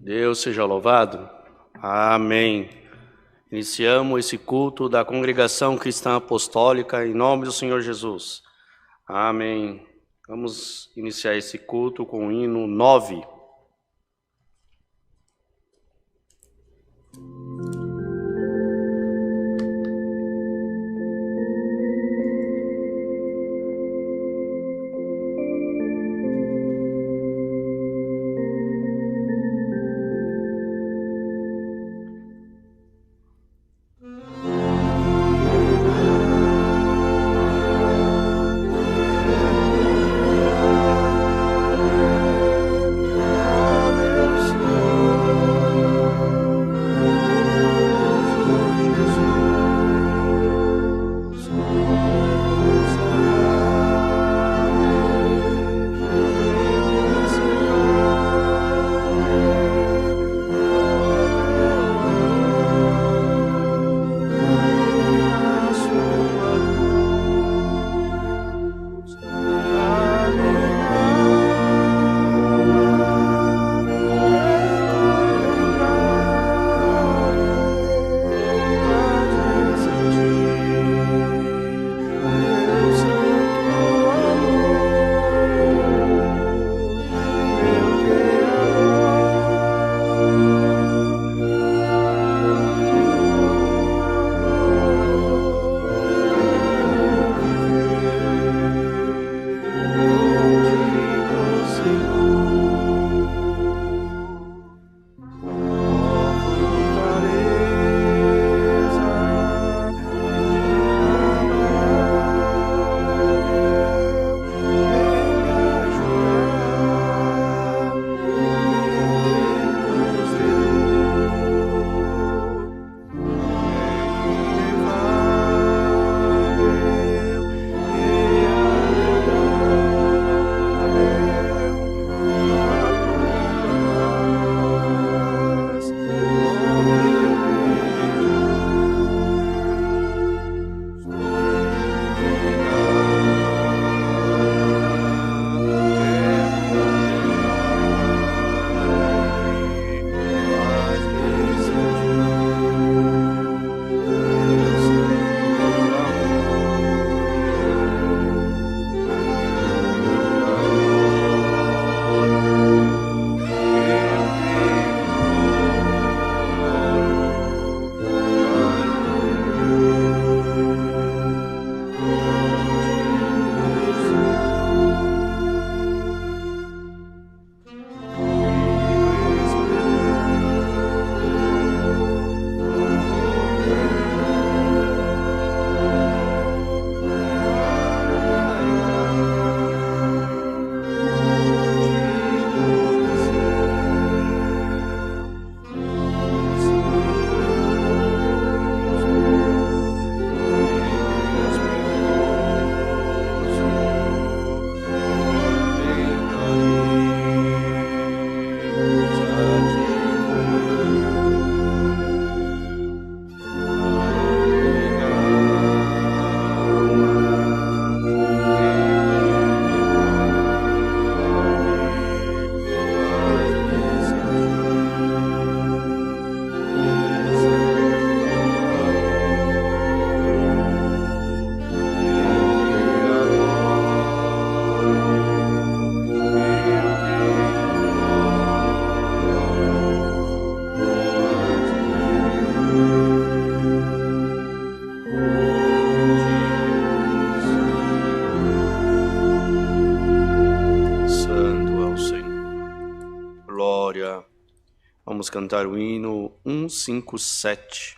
Deus seja louvado. Amém. Iniciamos esse culto da Congregação Cristã Apostólica em nome do Senhor Jesus. Amém. Vamos iniciar esse culto com o hino 9. Vamos cantar o hino 157.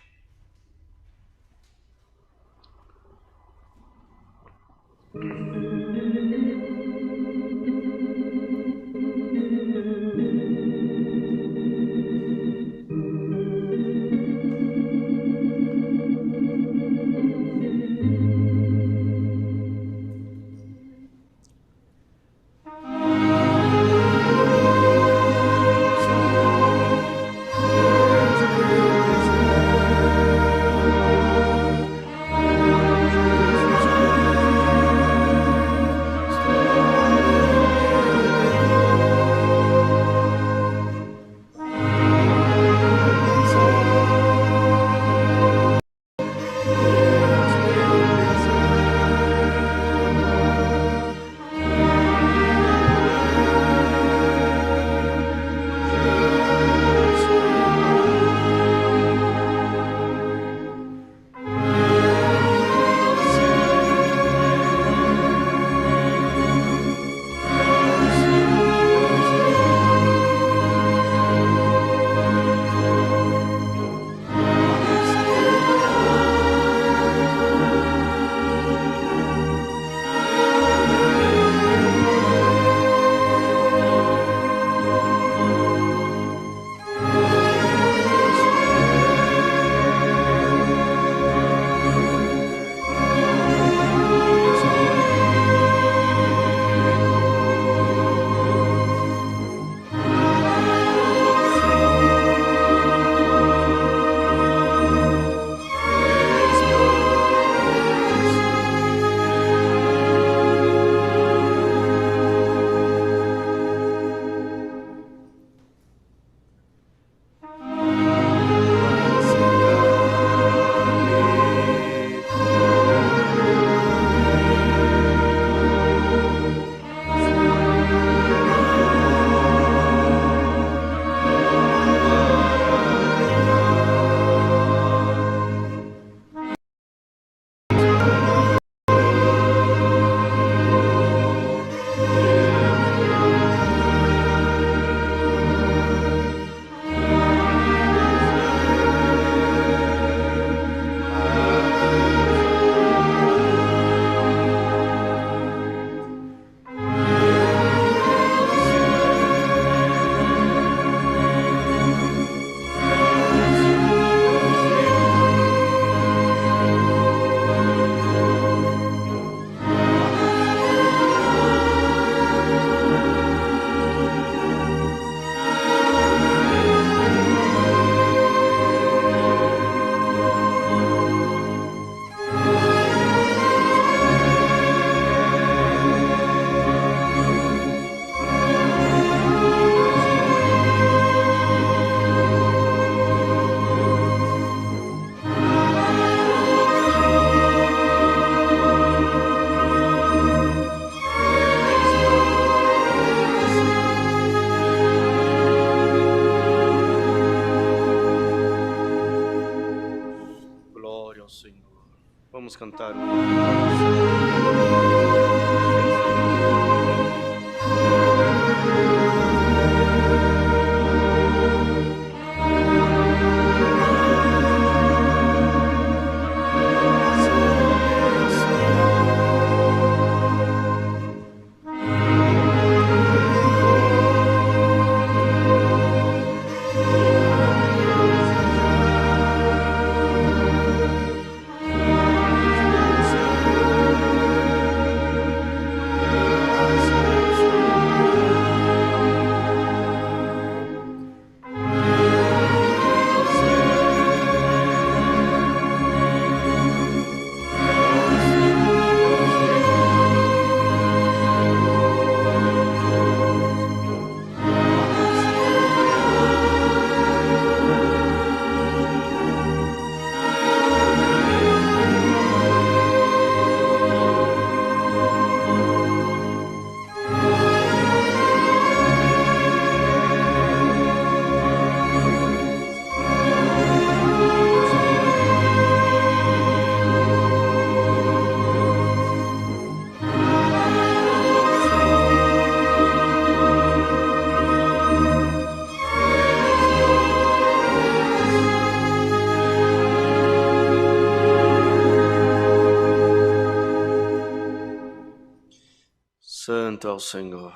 Santo ao Senhor.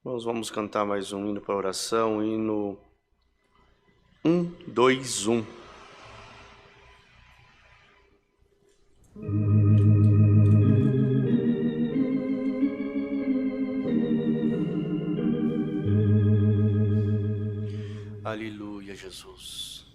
Nós vamos cantar mais um hino para oração, hino 121. Aleluia, Jesus.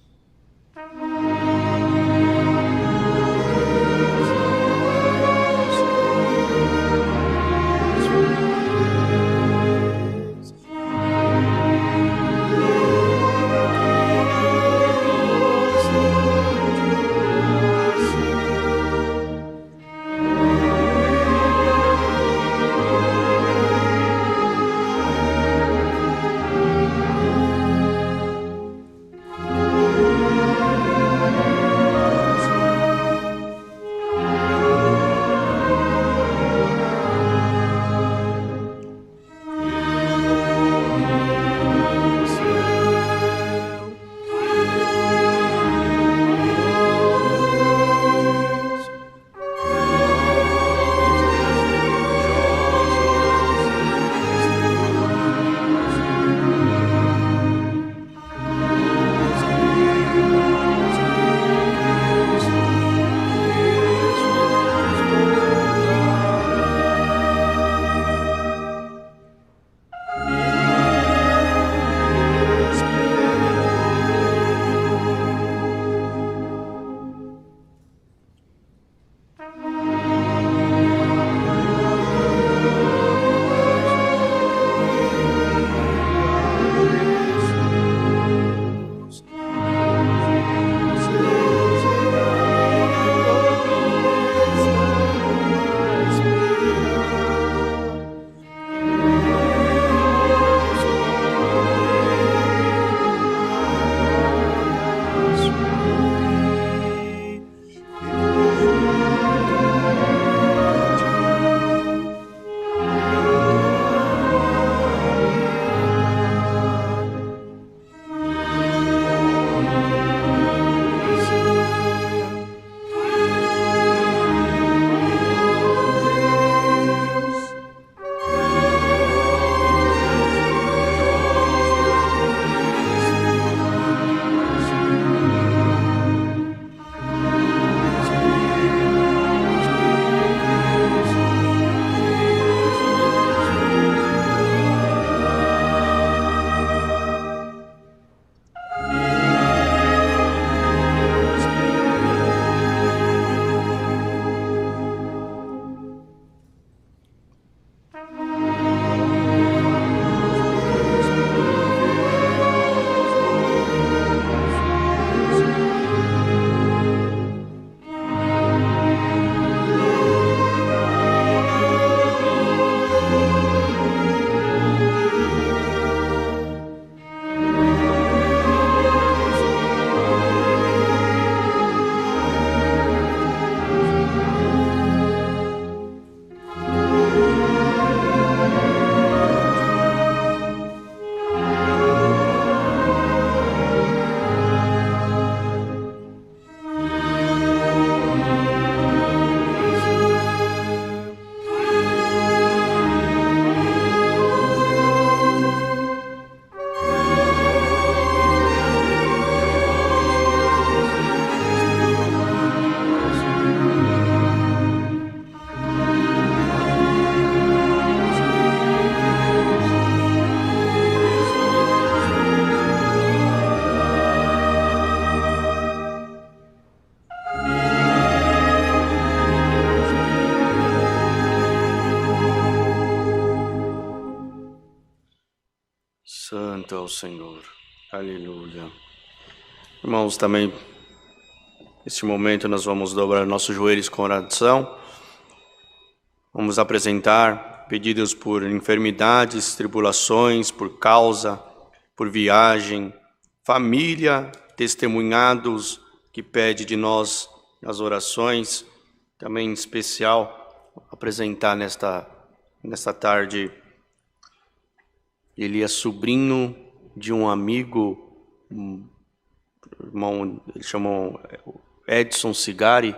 Santo é o Senhor. Aleluia. Irmãos, também, neste momento, nós vamos dobrar nossos joelhos com oração. Vamos apresentar pedidos por enfermidades, tribulações, por causa, por viagem, família, testemunhados que pede de nós as orações. Também em especial, apresentar nesta tarde. Ele é sobrinho de um amigo, irmão, ele chamou Edson Cigari.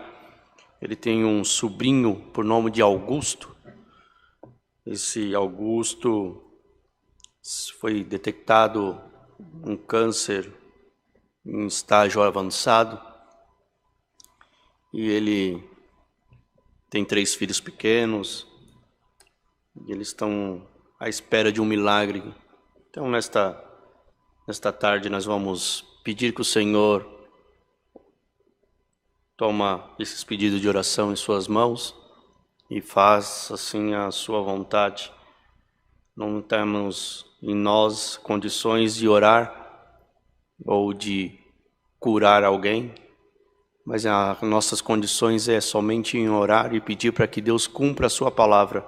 Ele tem um sobrinho por nome de Augusto. Esse Augusto foi detectado um câncer em estágio avançado. E ele tem 3 filhos pequenos. E eles estão à espera de um milagre. Então, nesta tarde, nós vamos pedir que o Senhor toma esses pedidos de oração em suas mãos e faça assim a sua vontade. Não temos em nós condições de orar ou de curar alguém, mas as nossas condições é somente em orar e pedir para que Deus cumpra a sua palavra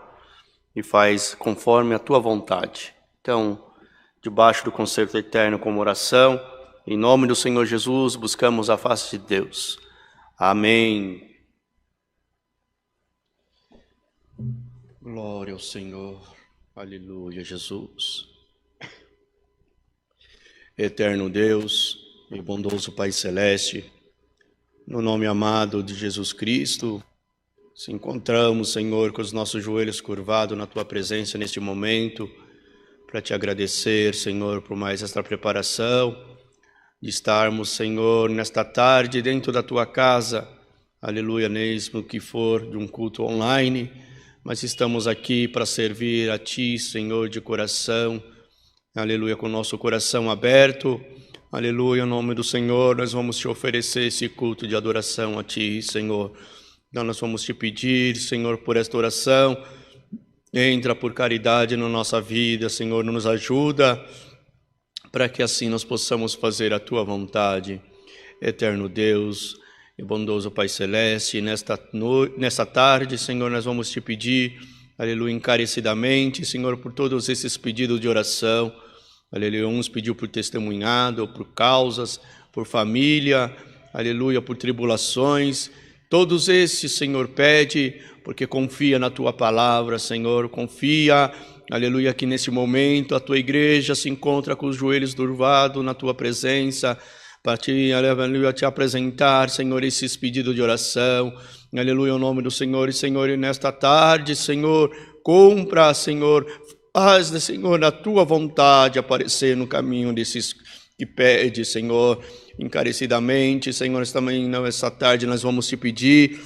e faz conforme a tua vontade. Então, debaixo do concerto eterno como oração, em nome do Senhor Jesus, buscamos a face de Deus. Amém. Glória ao Senhor. Aleluia, Jesus. Eterno Deus e bondoso Pai Celeste, no nome amado de Jesus Cristo, se encontramos, Senhor, com os nossos joelhos curvados na Tua presença neste momento, para Te agradecer, Senhor, por mais esta preparação, de estarmos, Senhor, nesta tarde dentro da Tua casa, aleluia, mesmo que for de um culto online, mas estamos aqui para servir a Ti, Senhor, de coração, aleluia, com o nosso coração aberto, aleluia, em nome do Senhor, nós vamos Te oferecer esse culto de adoração a Ti, Senhor. Então nós vamos Te pedir, Senhor, por esta oração, entra por caridade na nossa vida, Senhor, nos ajuda, para que assim nós possamos fazer a Tua vontade. Eterno Deus e bondoso Pai Celeste, nesta tarde, Senhor, nós vamos Te pedir, aleluia, encarecidamente, Senhor, por todos esses pedidos de oração, aleluia, uns pediu por testemunhado, por causas, por família, aleluia, por tribulações. Todos esses, Senhor, pede, porque confia na Tua palavra, Senhor, confia, aleluia, que nesse momento a Tua igreja se encontra com os joelhos curvados na Tua presença, para Te, aleluia, Te apresentar, Senhor, esses pedidos de oração, aleluia, em nome do Senhor, e Senhor, e nesta tarde, Senhor, cumpra, Senhor, faz, Senhor, a Tua vontade aparecer no caminho desses que pede, Senhor, encarecidamente, Senhor, também nessa tarde nós vamos Te pedir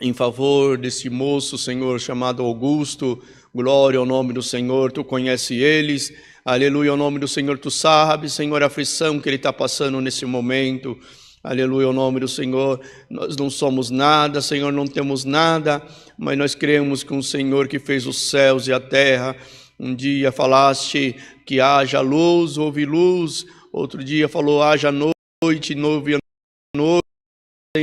em favor desse moço, Senhor, chamado Augusto. Glória ao nome do Senhor, Tu conhece eles, aleluia, ao nome do Senhor, Tu sabes, Senhor, a aflição que ele está passando nesse momento, aleluia, ao nome do Senhor. Nós não somos nada, Senhor, não temos nada, mas nós cremos que um Senhor que fez os céus e a terra, um dia falaste que haja luz, houve luz, outro dia falou haja noite, não houve noite,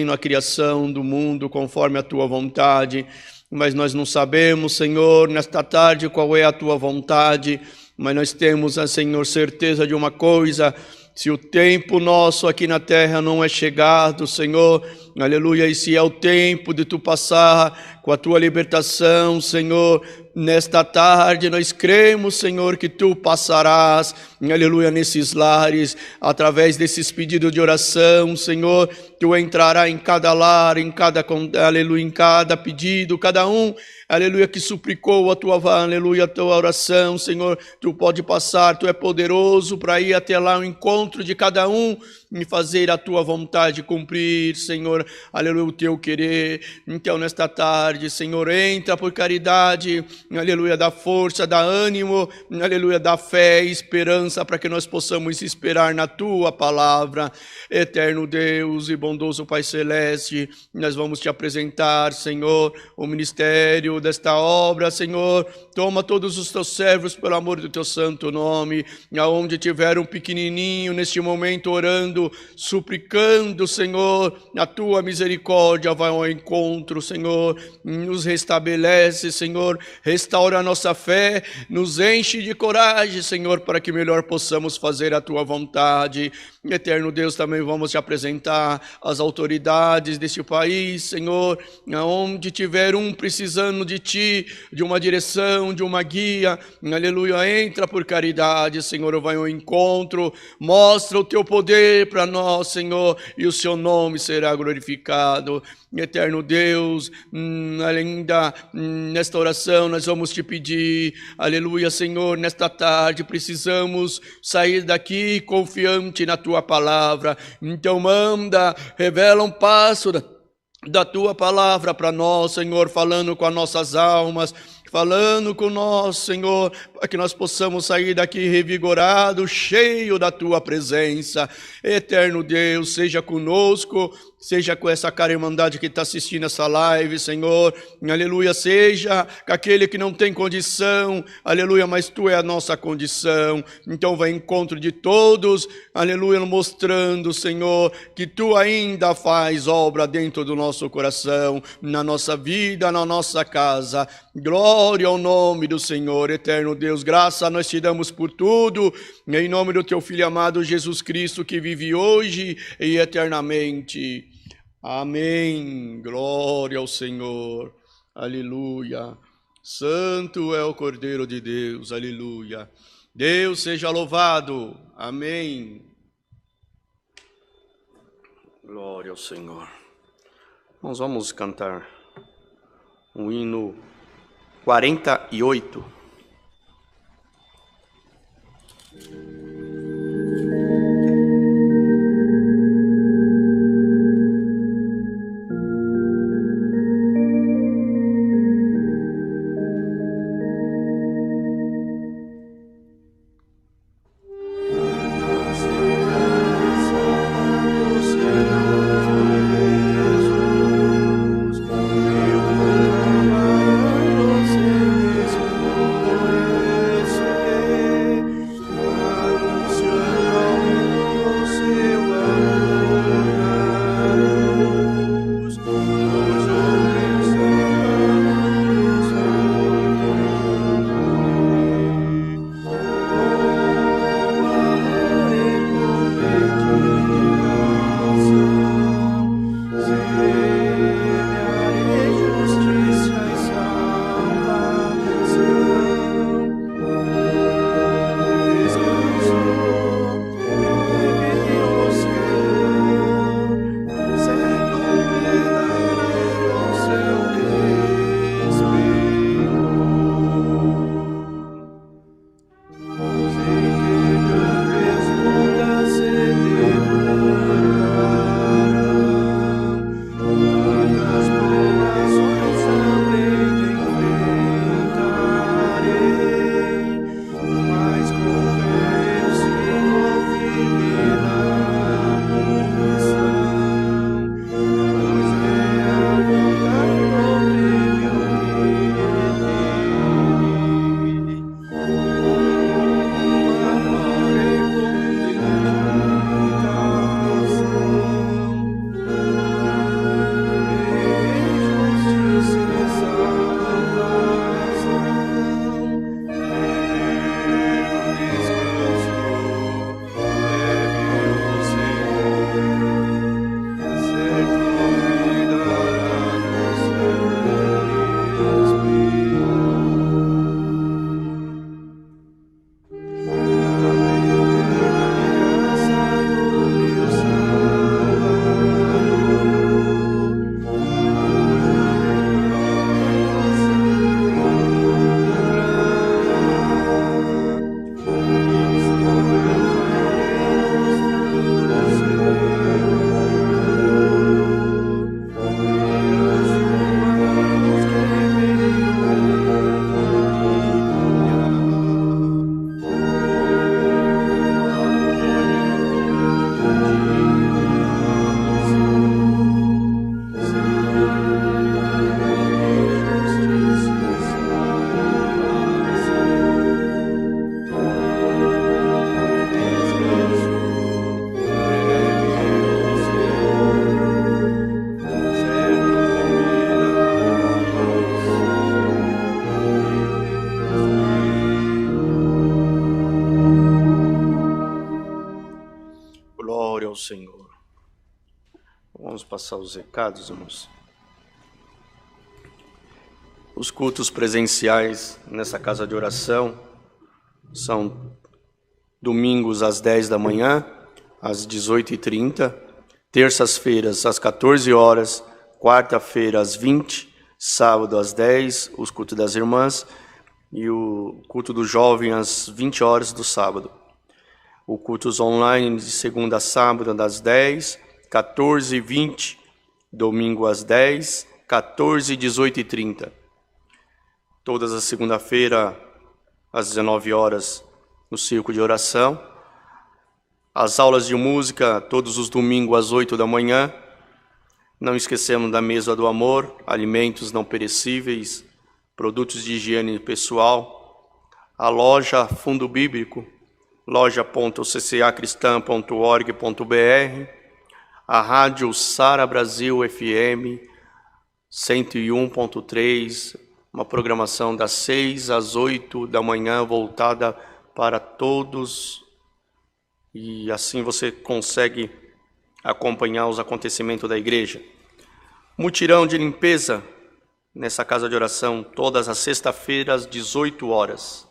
na criação do mundo conforme a Tua vontade, mas nós não sabemos, Senhor, nesta tarde qual é a Tua vontade, mas nós temos, Senhor, certeza de uma coisa: se o tempo nosso aqui na terra não é chegado, Senhor, aleluia, e se é o tempo de Tu passar com a Tua libertação, Senhor, nesta tarde nós cremos, Senhor, que Tu passarás, aleluia, nesses lares, através desses pedidos de oração, Senhor, Tu entrará em cada lar, aleluia, em cada pedido, cada um, aleluia, que suplicou a Tua, aleluia, a Tua oração, Senhor, Tu pode passar, Tu é poderoso para ir até lá ao encontro de cada um e fazer a Tua vontade cumprir, Senhor, aleluia, o Teu querer. Então nesta tarde, tarde, Senhor, entra por caridade, aleluia, dá força, dá ânimo, aleluia, dá fé e esperança para que nós possamos esperar na Tua palavra. Eterno Deus e bondoso Pai Celeste, nós vamos Te apresentar, Senhor, o ministério desta obra, Senhor. Toma todos os Teus servos pelo amor do Teu santo nome, aonde tiver um pequenininho neste momento orando, suplicando, Senhor, a Tua misericórdia vai ao encontro, Senhor, nos restabelece, Senhor, restaura a nossa fé, nos enche de coragem, Senhor, para que melhor possamos fazer a Tua vontade. Eterno Deus, também vamos Te apresentar as autoridades deste país, Senhor, aonde tiver um precisando de Ti, de uma direção, de uma guia, aleluia, entra por caridade, Senhor, vai ao encontro, mostra o Teu poder para nós, Senhor, e o Seu nome será glorificado. Eterno Deus, ainda nesta oração nós vamos Te pedir, aleluia, Senhor, nesta tarde precisamos sair daqui confiante na Tua palavra, então manda, revela um passo da Tua palavra para nós, Senhor, falando com as nossas almas, falando com nós, Senhor, para que nós possamos sair daqui revigorados, cheio da Tua presença. Eterno Deus, seja conosco, seja com essa cara irmandade que está assistindo essa live, Senhor, aleluia, seja com aquele que não tem condição, aleluia, mas Tu é a nossa condição, então vai em encontro de todos, aleluia, mostrando, Senhor, que Tu ainda faz obra dentro do nosso coração, na nossa vida, na nossa casa. Glória ao nome do Senhor. Eterno Deus, graça nós Te damos por tudo, em nome do Teu Filho amado Jesus Cristo, que vive hoje e eternamente. Amém. Glória ao Senhor. Aleluia. Santo é o Cordeiro de Deus. Aleluia. Deus seja louvado. Amém. Glória ao Senhor. Nós vamos cantar o hino 48. Jesus, passar os recados, irmãos. Os cultos presenciais nessa casa de oração são domingos às 10 da manhã, às 18h30, terças-feiras às 14 horas, quarta-feira às 20, sábado às 10, os cultos das irmãs, e o culto do jovem às 20 horas do sábado. O cultos online de segunda a sábado das 10, 14 e 20, domingo às 10, 14 e 18h30. Todas as segunda-feira às 19 horas no círculo de oração. As aulas de música todos os domingos às 8 da manhã. Não esquecemos da mesa do amor, alimentos não perecíveis, produtos de higiene pessoal. A loja Fundo Bíblico, loja.ccacristã.org.br. A rádio Sara Brasil FM 101.3, uma programação das 6 às 8 da manhã voltada para todos, e assim você consegue acompanhar os acontecimentos da igreja. Mutirão de limpeza nessa casa de oração, todas as sextas-feiras, às 18 horas.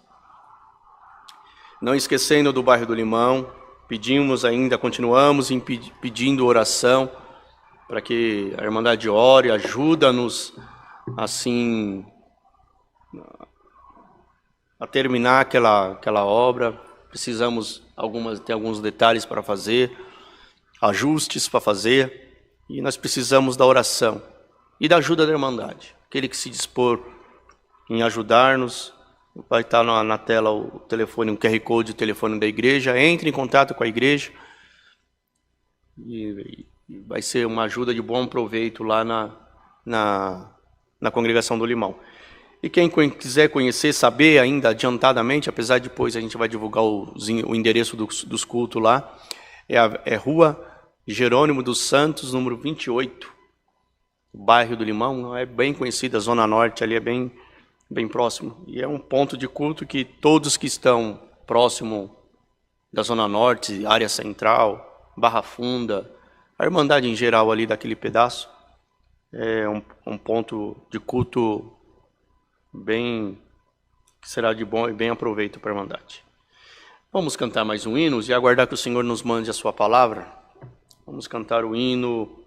Não esquecendo do bairro do Limão, pedimos ainda, continuamos pedindo oração para que a Irmandade ore, ajuda-nos assim a terminar aquela obra. Precisamos ter alguns detalhes para fazer, ajustes para fazer, e nós precisamos da oração e da ajuda da Irmandade. Aquele que se dispor em ajudar-nos, vai estar na tela o telefone, um QR Code, o telefone da igreja. Entre em contato com a igreja e vai ser uma ajuda de bom proveito lá na congregação do Limão. E quem quiser conhecer, saber ainda adiantadamente, apesar de depois a gente vai divulgar o endereço dos cultos lá, é Rua Jerônimo dos Santos, número 28, bairro do Limão. É bem conhecida, a Zona Norte ali é bem próximo. E é um ponto de culto que todos que estão próximo da Zona Norte, área central, Barra Funda, a Irmandade em geral ali daquele pedaço, é um ponto de culto que será de bom e bem aproveito para a Irmandade. Vamos cantar mais um hino e aguardar que o Senhor nos mande a sua palavra. Vamos cantar o hino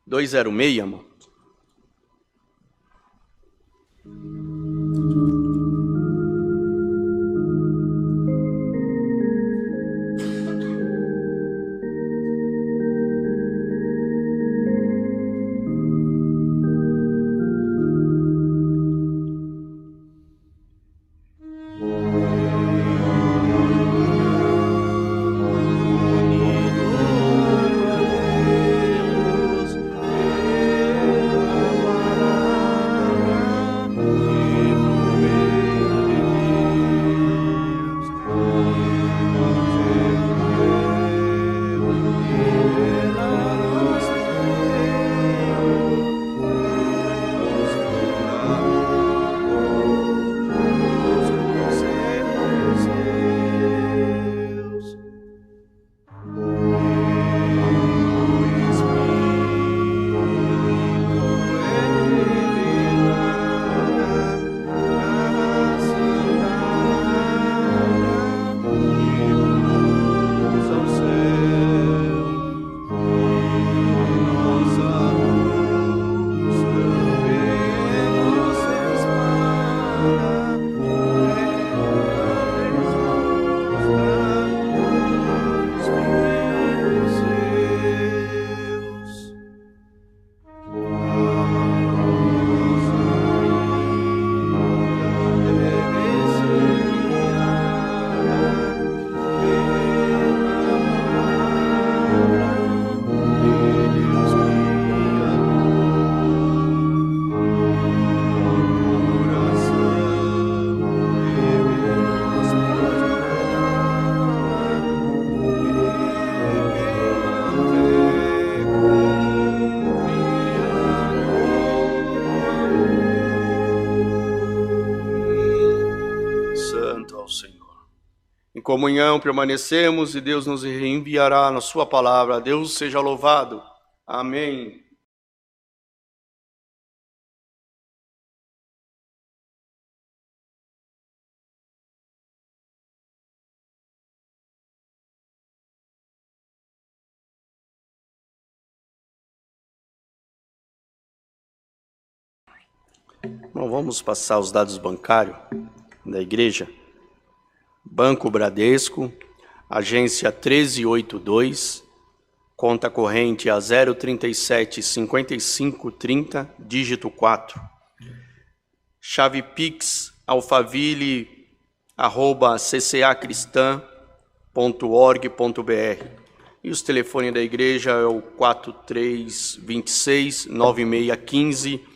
206, irmão. Comunhão permanecemos e Deus nos reenviará na sua palavra. Deus seja louvado. Amém. Bom, vamos passar os dados bancários da igreja. Banco Bradesco, agência 1382, conta corrente a 037 55 30, dígito 4. Chave Pix, alfaville@ccacristã.org.br. E os telefones da igreja é o 4326 9615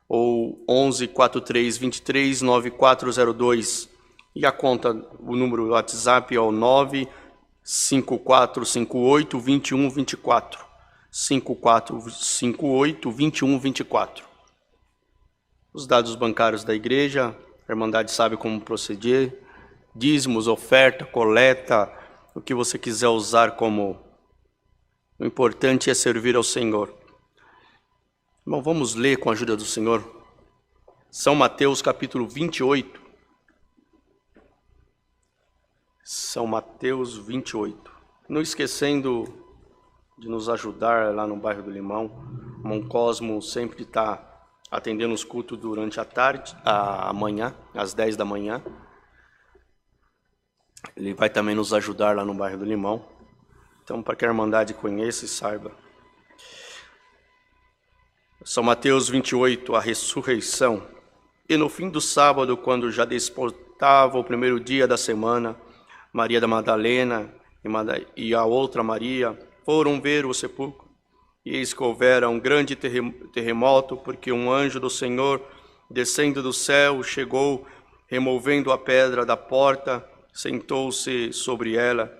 ou 11 4323 9402. E a conta, o número do WhatsApp é o 95458 2124. 5458 2124. Os dados bancários da igreja, a Irmandade sabe como proceder, dízimos, oferta, coleta, o que você quiser usar como... O importante é servir ao Senhor. Bom, vamos ler com a ajuda do Senhor. São Mateus capítulo 28. São Mateus 28. Não esquecendo de nos ajudar lá no bairro do Limão. O Mão Cosmo sempre está atendendo os cultos durante a tarde, amanhã, às 10 da manhã. Ele vai também nos ajudar lá no bairro do Limão. Então, para que a Irmandade conheça e saiba. São Mateus 28, a ressurreição. E no fim do sábado, quando já despertava o primeiro dia da semana, Maria da Madalena e a outra Maria foram ver o sepulcro. E eis que houvera um grande terremoto, porque um anjo do Senhor, descendo do céu, chegou, removendo a pedra da porta, sentou-se sobre ela,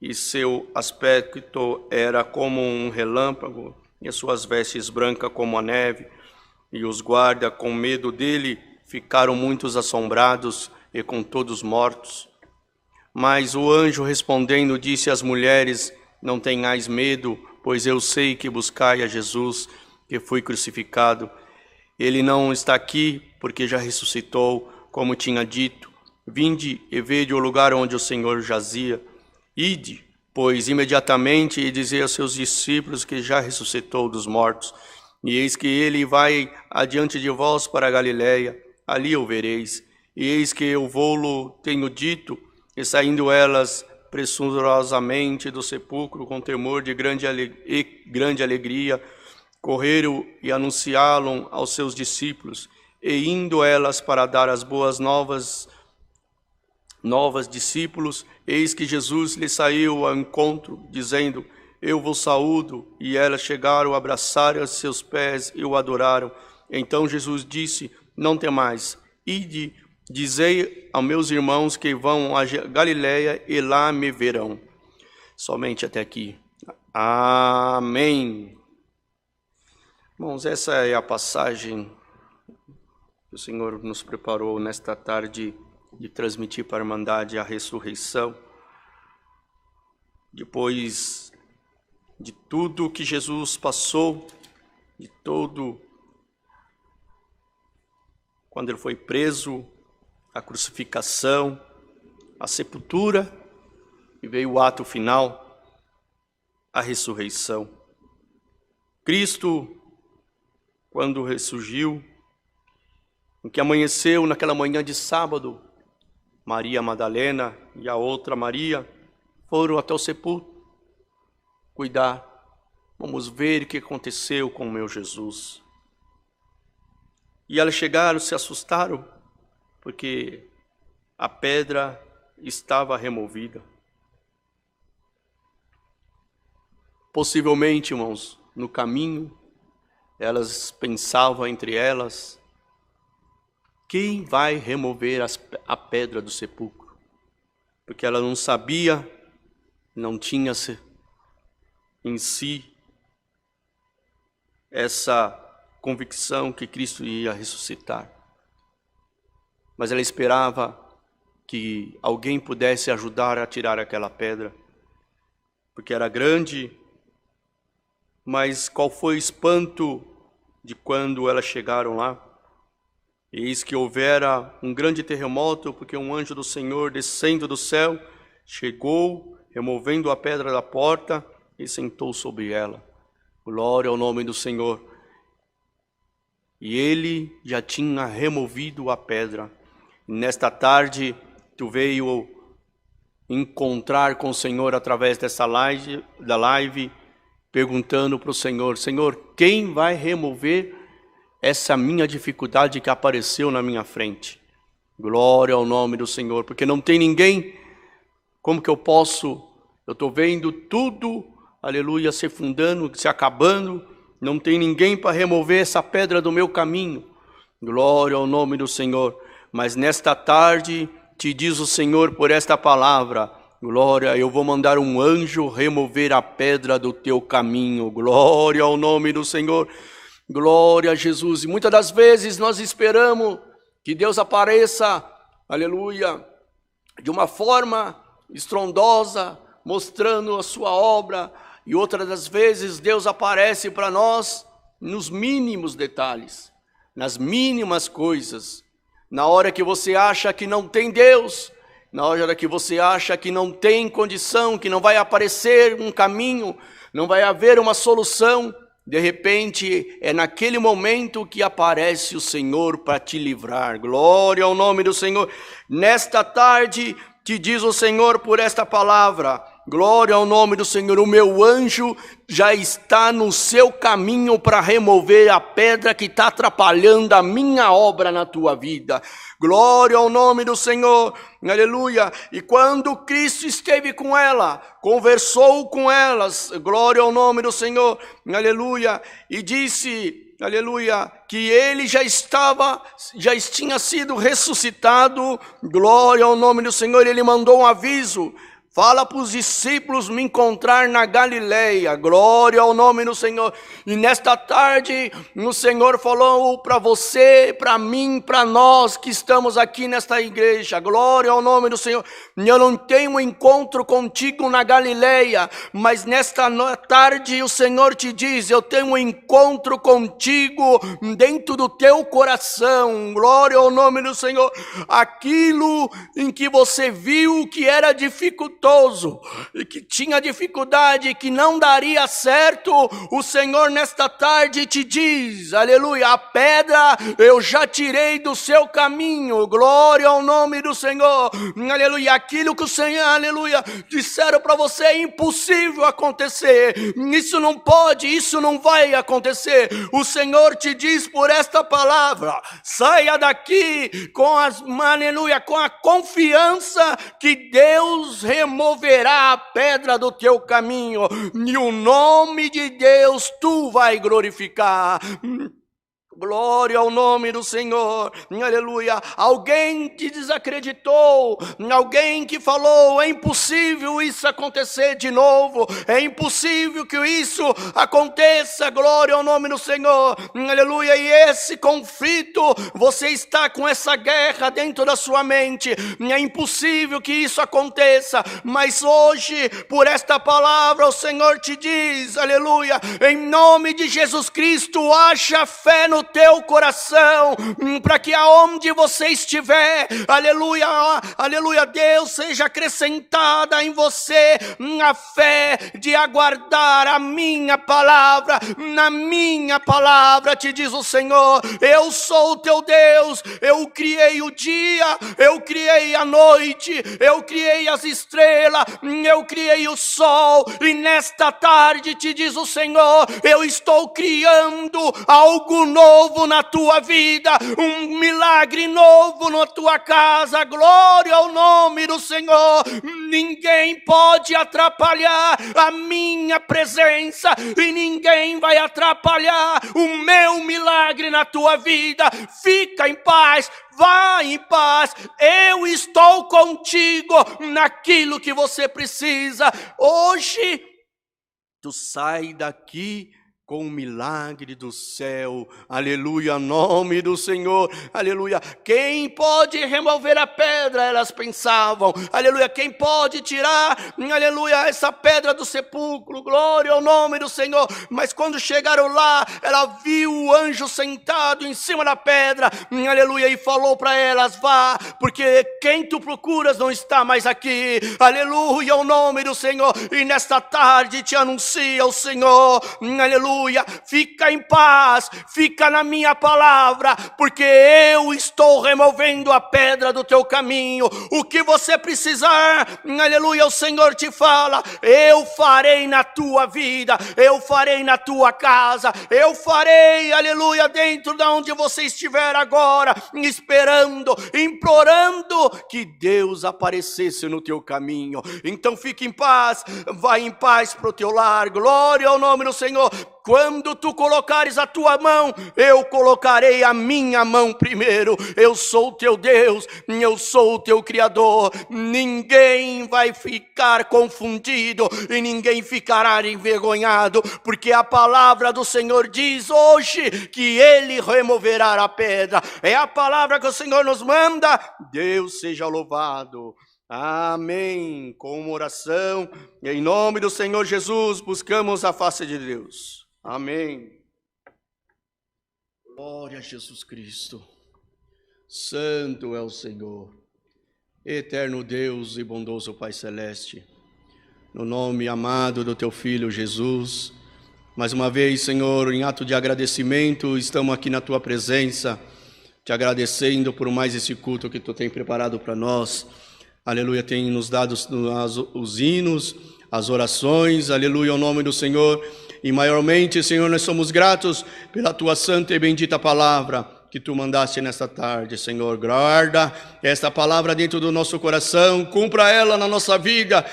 e seu aspecto era como um relâmpago, e as suas vestes brancas como a neve, e os guardas, com medo dele, ficaram muitos assombrados e com todos mortos. Mas o anjo respondendo disse às mulheres: não tenhais medo, pois eu sei que buscai a Jesus, que foi crucificado. Ele não está aqui, porque já ressuscitou, como tinha dito. Vinde e vede o lugar onde o Senhor jazia. Ide, pois, imediatamente e dizei aos seus discípulos que já ressuscitou dos mortos. E eis que ele vai adiante de vós para a Galiléia, ali o vereis. E eis que eu vou-lo tenho dito, e saindo elas pressurosamente do sepulcro com temor de grande alegria, correram e anunciaram aos seus discípulos. E indo elas para dar as boas novas discípulos, eis que Jesus lhe saiu ao encontro, dizendo: eu vos saúdo. E elas chegaram a abraçar a seus pés e o adoraram. Então Jesus disse: não temais, ide, dizei aos meus irmãos que vão a Galiléia e lá me verão. Somente até aqui. Amém. Irmãos, essa é a passagem que o Senhor nos preparou nesta tarde de transmitir para a Irmandade a ressurreição. Depois de tudo que Jesus passou, de todo, quando ele foi preso, a crucificação, a sepultura, e veio o ato final, a ressurreição. Cristo, quando ressurgiu, em que amanheceu naquela manhã de sábado, Maria Madalena e a outra Maria foram até o sepulcro cuidar. Vamos ver o que aconteceu com o meu Jesus. E elas chegaram, se assustaram, porque a pedra estava removida. Possivelmente, irmãos, no caminho, elas pensavam entre elas: quem vai remover a pedra do sepulcro? Porque ela não sabia, não tinha em si essa convicção que Cristo ia ressuscitar. Mas ela esperava que alguém pudesse ajudar a tirar aquela pedra, porque era grande Mas qual foi o espanto de quando elas chegaram lá? Eis que houvera um grande terremoto, porque um anjo do Senhor, descendo do céu, chegou, removendo a pedra da porta, e sentou sobre ela. Glória ao nome do Senhor. E ele já tinha removido a pedra. Nesta tarde, tu veio encontrar com o Senhor através dessa live, perguntando para o Senhor: Senhor, quem vai remover essa minha dificuldade que apareceu na minha frente? Glória ao nome do Senhor, porque não tem ninguém. Como que eu posso? Eu estou vendo tudo, aleluia, se fundando, se acabando. Não tem ninguém para remover essa pedra do meu caminho. Glória ao nome do Senhor. Mas nesta tarde, te diz o Senhor por esta palavra: glória, eu vou mandar um anjo remover a pedra do teu caminho. Glória ao nome do Senhor. Glória a Jesus. E muitas das vezes nós esperamos que Deus apareça, aleluia, de uma forma estrondosa, mostrando a sua obra. E outras das vezes Deus aparece para nós nos mínimos detalhes, nas mínimas coisas. Na hora que você acha que não tem Deus, na hora que você acha que não tem condição, que não vai aparecer um caminho, não vai haver uma solução, de repente é naquele momento que aparece o Senhor para te livrar. Glória ao nome do Senhor. Nesta tarde te diz o Senhor por esta palavra: glória ao nome do Senhor, o meu anjo já está no seu caminho para remover a pedra que está atrapalhando a minha obra na tua vida. Glória ao nome do Senhor, aleluia. E quando Cristo esteve com ela, conversou com elas, glória ao nome do Senhor, aleluia, e disse, aleluia, que ele já tinha sido ressuscitado, glória ao nome do Senhor. Ele mandou um aviso: fala para os discípulos me encontrar na Galileia. Glória ao nome do Senhor. E nesta tarde, o Senhor falou para você, para mim, para nós que estamos aqui nesta igreja. Glória ao nome do Senhor. Eu não tenho um encontro contigo na Galileia, mas nesta tarde o Senhor te diz: eu tenho um encontro contigo dentro do teu coração. Glória ao nome do Senhor. Aquilo em que você viu que era dificultoso, e que tinha dificuldade, que não daria certo, o Senhor nesta tarde te diz, aleluia, a pedra eu já tirei do seu caminho. Glória ao nome do Senhor, aleluia. Aquilo que o Senhor, aleluia, disseram para você é impossível acontecer, isso não pode, isso não vai acontecer, o Senhor te diz por esta palavra: saia daqui com aleluia, com a confiança que Deus removerá a pedra do teu caminho, e o nome de Deus tu vai glorificar. Glória ao nome do Senhor, aleluia. Alguém que desacreditou, alguém que falou: é impossível isso acontecer de novo, é impossível que isso aconteça. Glória ao nome do Senhor, aleluia. E esse conflito, você está com essa guerra dentro da sua mente, é impossível que isso aconteça, mas hoje, por esta palavra, o Senhor te diz, aleluia, em nome de Jesus Cristo, haja fé no teu coração, para que aonde você estiver, aleluia, aleluia, Deus seja acrescentada em você a fé de aguardar a minha palavra. Na minha palavra te diz o Senhor: eu sou o teu Deus, eu criei o dia, eu criei a noite, eu criei as estrelas, eu criei o sol, e nesta tarde te diz o Senhor: eu estou criando algo novo na tua vida, um milagre novo na tua casa. Glória ao nome do Senhor. Ninguém pode atrapalhar a minha presença, e ninguém vai atrapalhar o meu milagre na tua vida. Fica em paz, vá em paz, eu estou contigo naquilo que você precisa. Hoje tu sai daqui com o milagre do céu, aleluia, nome do Senhor, aleluia. Quem pode remover a pedra, elas pensavam, aleluia, quem pode tirar, aleluia, essa pedra do sepulcro, glória ao nome do Senhor. Mas quando chegaram lá, ela viu o anjo sentado em cima da pedra, aleluia, e falou para elas, vá, porque quem tu procuras não está mais aqui, aleluia, ao nome do Senhor. E nesta tarde te anuncia o Senhor, aleluia, fica em paz, fica na minha palavra, porque eu estou removendo a pedra do teu caminho. O que você precisar, aleluia, o Senhor te fala, eu farei na tua vida, eu farei na tua casa, eu farei, aleluia, dentro de onde você estiver agora, esperando, implorando que Deus aparecesse no teu caminho. Então fique em paz, vai em paz para o teu lar, glória ao nome do Senhor. Quando tu colocares a tua mão, eu colocarei a minha mão primeiro. Eu sou o teu Deus, eu sou o teu Criador. Ninguém vai ficar confundido e ninguém ficará envergonhado, porque a palavra do Senhor diz hoje que Ele removerá a pedra. É a palavra que o Senhor nos manda. Deus seja louvado. Amém. Com uma oração, em nome do Senhor Jesus, buscamos a face de Deus. Amém. Glória a Jesus Cristo. Santo é o Senhor, eterno Deus e bondoso Pai Celeste. No nome amado do Teu Filho Jesus, mais uma vez, Senhor, em ato de agradecimento, estamos aqui na Tua presença, te agradecendo por mais esse culto que Tu tem preparado para nós. Aleluia, tem nos dado os hinos, as orações, aleluia, ao nome do Senhor. E maiormente, Senhor, nós somos gratos pela Tua santa e bendita palavra que Tu mandaste nesta tarde, Senhor. Guarda esta palavra dentro do nosso coração, cumpra ela na nossa vida,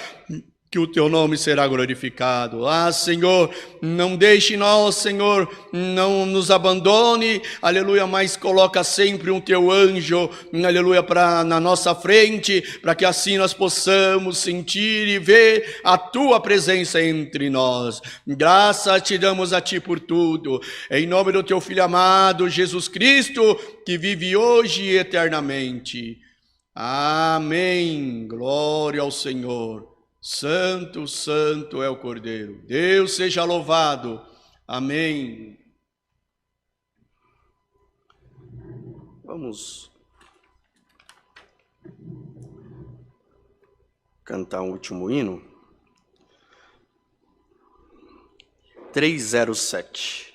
que o Teu nome será glorificado. Ah, Senhor, não deixe nós, Senhor, não nos abandone, aleluia, mas coloca sempre um Teu anjo, aleluia, na nossa frente, para que assim nós possamos sentir e ver a Tua presença entre nós. Graças te damos a Ti por tudo, em nome do Teu Filho amado, Jesus Cristo, que vive hoje e eternamente. Amém. Glória ao Senhor. Santo, santo é o Cordeiro. Deus seja louvado. Amém. Vamos cantar um último hino. 307.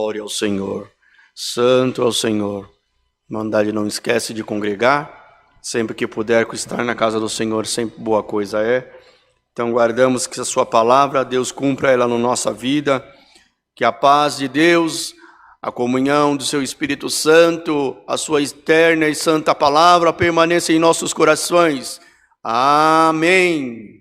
Glória ao Senhor. Santo é o Senhor. Irmandade, não esquece de congregar. Sempre que puder estar na casa do Senhor, sempre boa coisa é. Então guardamos que a sua palavra, Deus cumpra ela na nossa vida. Que a paz de Deus, a comunhão do seu Espírito Santo, a sua eterna e santa palavra permaneça em nossos corações. Amém.